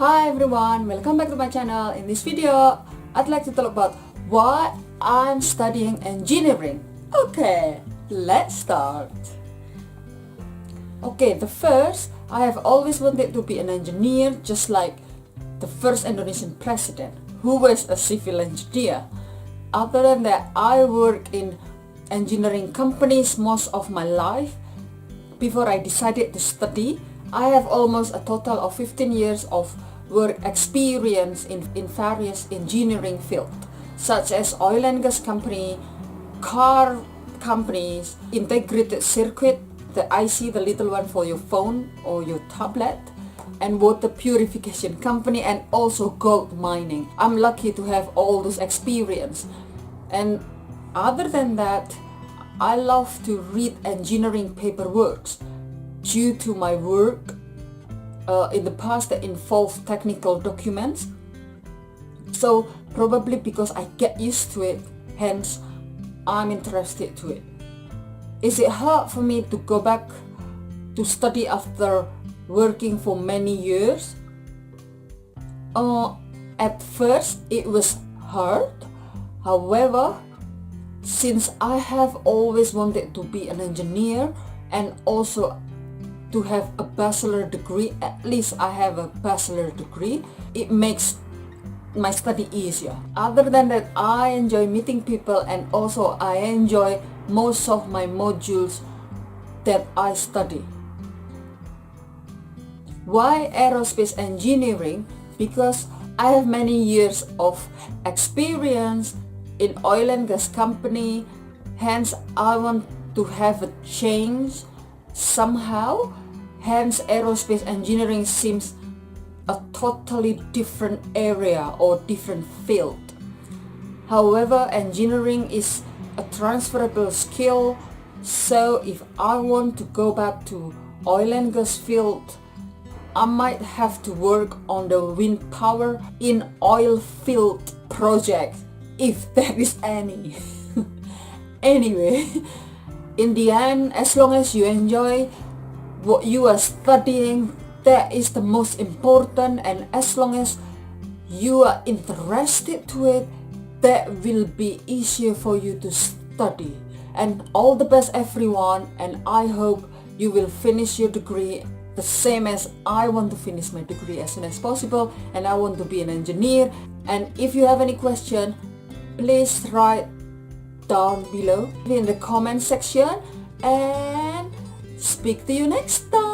Hi everyone, welcome back to my channel. In this video, I'd like to talk about why I'm studying engineering. Okay, let's start. Okay, I have always wanted to be an engineer, just like the first Indonesian president, who was a civil engineer. Other than that, I work in engineering companies most of my life. Before I decided to study, I have almost a total of 15 years of work experience in various engineering fields, such as oil and gas company, car companies, integrated circuit, the IC, the little one for your phone or your tablet, and water purification company, and also gold mining. I'm lucky to have all this experience. And other than that, I love to read engineering paperwork due to my work in the past that involved technical documents. So probably because I get used to it, hence I'm interested to it. Is it hard for me to go back to study after working for many years? At first it was hard. However, since I have always wanted to be an engineer and also to have a bachelor degree, at least I have a bachelor degree, it makes my study easier. Other than that, I enjoy meeting people, and also I enjoy most of my modules that I study. Why aerospace engineering? Because I have many years of experience in oil and gas company, hence I want to have a change somehow. Hence aerospace engineering seems a totally different area or different field. However, engineering is a transferable skill, so if I want to go back to oil and gas field, I might have to work on the wind power in oil field project, if there is any. Anyway, in the end, as long as you enjoy what you are studying, that is the most important, and as long as you are interested to it, that will be easier for you to study. And all the best everyone, and I hope you will finish your degree the same as I want to finish my degree as soon as possible, and I want to be an engineer. And if you have any question, please write down below in the comment section, and speak to you next time.